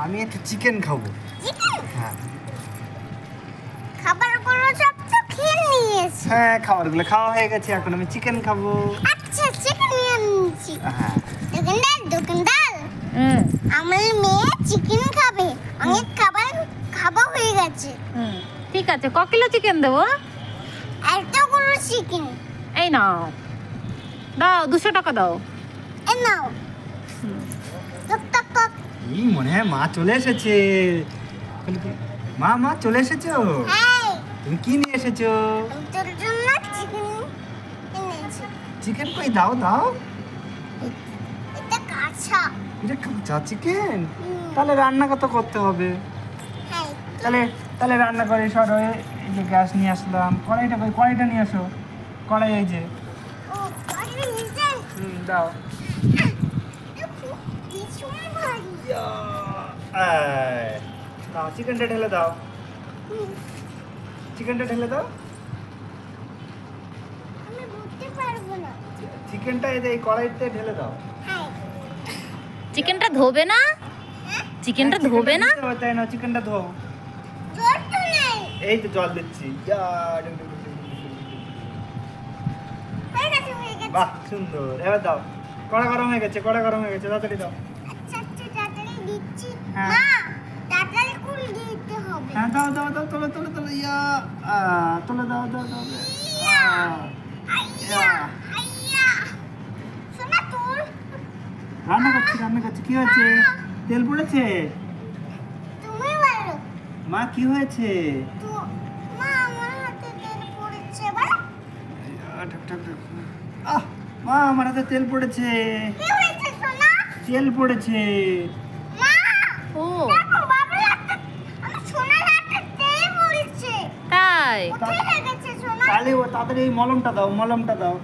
আমি একটু চিকেন খাবো। চিকেন? হ্যাঁ খাবারগুলো সব তো খেয়ে নিয়েছি। হ্যাঁ, খাবারগুলো খাওয়া হয়ে গেছে, এখন আমি চিকেন খাবো। আচ্ছা চিকেন নিয়ে নিয়েছি। হ্যাঁ দোকানদার আমার মেয়ে চিকেন খাবে। অনেক খাবার খাওয়া হয়ে গেছে। ঠিক আছে, ক কিলো চিকেন দেবো? এতগুলো চিকেন। এই নাও, দাও 200 টাকা দাও। এ নাও। টক টক টক। এই মনে হয় মা চলে এসেছে। মা চলে এসেছো? হ্যাঁ, তুমি কি নিয়ে এসেছো? আমি তোর জন্য চিকেন এনেছি। চিকেন কই, দাও দাও। এটা কাঁচা। এটা কাঁচা চিকেন? হুম। তাহলে রান্না কত করতে হবে? হ্যাঁ, তাহলে রান্না করে সরো। এই যে গ্যাস নিয়ে আসলাম। কড়াইটা নিয়ে আসো। কড়াই এই যে। ও আরে নিচে। দাও। দেখো ভীষণ ভারী। দাও চিকেনটা ঢেলে দাও। চিকেনটা ঢেলে দাও। আমি বুঝতে পারবো না। চিকেনটা এই কড়াইতে ঢেলে দাও। হ্যাঁ। চিকেনটা ধোবে না? চিকেনটা ধোবে না? তাই না, চিকেনটা ধো। জল তো নেই। এই তো জল দিচ্ছি। হয়ে গেছে হয়ে গেছে। বাহ সুন্দর, এবার দাও। কড়া গরম হয়ে গেছে, তাড়াতাড়ি দাও। আচ্ছা তাড়াতাড়ি দিচ্ছি। হ্যাঁ। মা তাড়াতাড়ি কুল দিতে হবে। হ্যাঁ দাও তোলো তোলো দাও। ইয়া আইয়া আইয়া শোনা তোর। রান্না করছি। কি হয়েছে? তেল পড়েছে? তুমি বলো মা কি হয়েছে? তো। মা আমার হাতে তেল পড়েছে বল। মা আমার হাতে তেল পড়েছে। কি হয়েছে সোনা? তেল পড়েছে। মা ও দেখো বাবার হাতে আমার সোনার হাতে তেল পড়েছে। তাই? কোথায় লেগেছে সোনা? তাহলে ও তাড়াতাড়ি এই মলমটা দাও।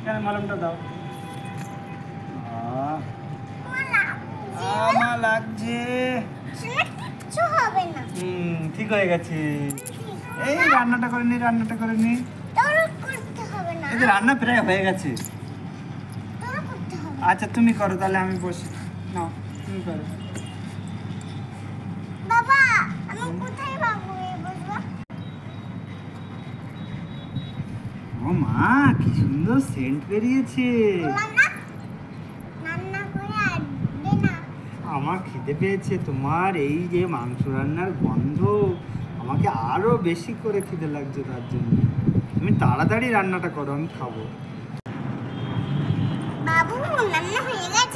কেন মলমটা দাও। মা লাগছে। সোনা কিচ্ছু হবে না। ঠিক হয়ে গেছে। এই রান্নাটা করে নি। তোর করতে হবে না। এই যে রান্না প্রায় হয়ে গেছে। তোর করতে হবে। আচ্ছা তুমি করো, তাহলে আমি বসি। নাও তুমি করো। বাবা আমি কোথায় বাবু বসবো? ও মা কি সুন্দর সেন্ট বেরিয়েছে। বললাম না রান্না করে আসবে না। আমার খিদে পেয়েছে। তোমার এই যে মাংস রান্নার গন্ধ আমাকে আরো বেশি করে খিদে লাগছে। তার জন্য তুমি তাড়াতাড়ি রান্নাটা করো, আমি খাবো। বাবু রান্না হয়ে গেছে।